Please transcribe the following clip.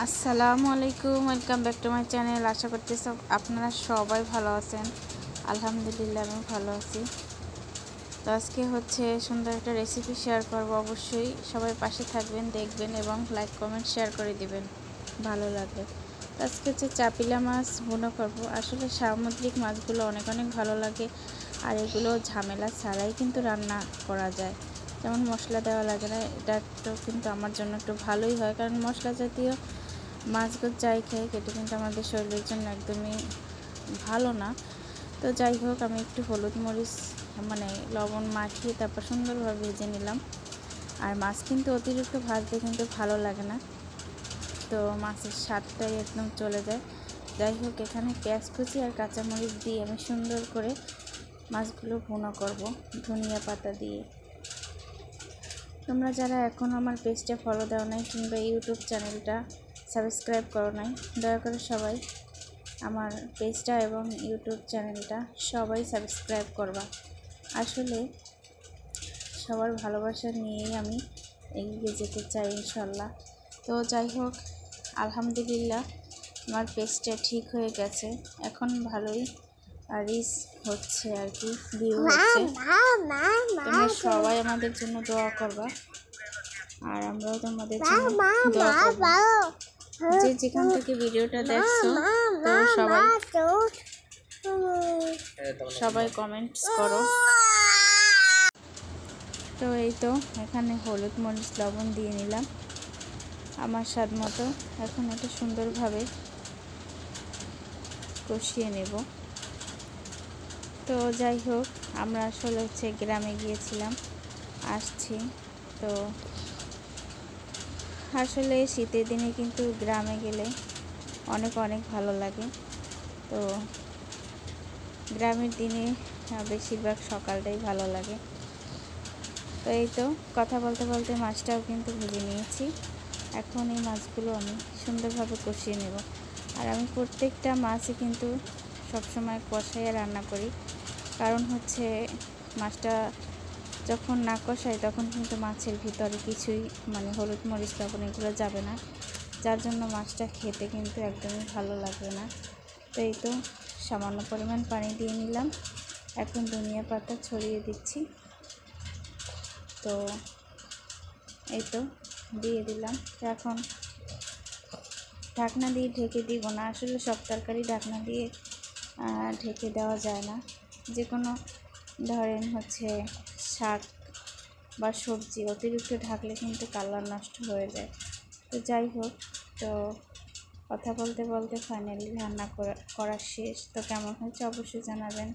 আসসালামু আলাইকুম, welcome back to my channel. আশা করতে আপনারা সবাই ভালো আছেন। আলহামদুলিল্লাহ আমি ভালো আছি। তো আজকে হচ্ছে সুন্দর একটা রেসিপি শেয়ার করব। অবশ্যই সবাই পাশে থাকবেন, দেখবেন এবং লাইক কমেন্ট শেয়ার করে দিবেন ভালো লাগবে। তো আজকে হচ্ছে চাপিলা মাছ ভুনো করব। আসলে সামুদ্রিক মাছগুলো অনেক অনেক ভালো লাগে, আর এগুলো ঝামেলা ছাড়াই কিন্তু রান্না করা যায়। যেমন মশলা দেওয়া লাগে না, এটা একটু কিন্তু আমার জন্য একটু ভালোই হয়, কারণ মশলা জাতীয় মাছগুলো যাই খাই এটা কিন্তু আমাদের শরীরের জন্য একদমই ভালো না। তো যাই হোক, আমি একটু হলুদ মরিচ লবণ মাখিয়ে তারপর সুন্দরভাবে ভেজে নিলাম। আর মাছ কিন্তু অতিরিক্ত ভাজতে কিন্তু ভালো লাগে না, তো মাছের স্বাদটাই একদম চলে যায়। যাই হোক, এখানে পেঁয়াজ কুচি আর কাঁচামরিচ দিয়ে আমি সুন্দর করে মাছগুলো ভুনো করব ধনিয়া পাতা দিয়ে। তোমরা যারা এখন আমার পেজটা ফলো দাও নাই কিংবা ইউটিউব চ্যানেলটা সাবস্ক্রাইব করো নাই, দয়া করে সবাই আমার পেজটা এবং ইউটিউব চ্যানেলটা সবাই সাবস্ক্রাইব করবা। আসলে সবার ভালোবাসা নিয়েই আমি এগিয়ে যেতে চাই ইনশাল্লাহ। তো যাই হোক, আলহামদুলিল্লাহ আমার পেজটা ঠিক হয়ে গেছে, এখন ভালোই রিচ হচ্ছে আর কি, ভিউ হচ্ছে। তোমরা সবাই আমাদের জন্য দোয়া করবা, আর আমরাও তোমাদের জন্য দোয়া করব। যে যেখান থেকে ভিডিওটা দেখছো, তো সবাই কমেন্টস করো। তো এই তো এখানে হলুদ মরিচ লবণ দিয়ে নিলাম আমার স্বাদ মতো। এখন এটা সুন্দরভাবে কষিয়ে নেব। তো যাই হোক, আমরা আসলে হচ্ছে গ্রামে গিয়েছিলাম, আসছি। তো আসলে শীতের দিনে কিন্তু গ্রামে গেলে অনেক অনেক ভালো লাগে। তো গ্রামের দিনে বেশিরভাগ সকালটাই ভালো লাগে। তো এই তো কথা বলতে বলতে মাছটাও কিন্তু ভেজে নিয়েছি। এখন এই মাছগুলো আমি সুন্দরভাবে কষিয়ে নেব। আর আমি প্রত্যেকটা মাছই কিন্তু সবসময় কষাইয়ে রান্না করি, কারণ হচ্ছে মাছটা যখন না কষাই তখন কিন্তু মাছের ভিতরে কিছুই হলুদ মরিচ লবণ এগুলো যাবে না, যার জন্য মাছটা খেতে কিন্তু একদমই ভালো লাগবে না। তো এই তো সামান্য পরিমাণ পানি দিয়ে নিলাম, এখন ধনিয়া পাতা ছড়িয়ে দিচ্ছি। তো এই তো দিয়ে দিলাম। এখন ঢাকনা দিয়ে ঢেকে দিব না, আসলে সব তরকারি ঢাকনা দিয়ে ঢেকে দেওয়া যায় না। যে কোনো ধরেন হচ্ছে শাক বা সবজি অতিরিক্ত ঢাকলে কিন্তু কালার নষ্ট হয়ে যায়। তো যাই হোক, তো কথা বলতে বলতে ফাইনালি রান্না করা শেষ। তো কেমন হয়েছে অবশ্যই জানাবেন।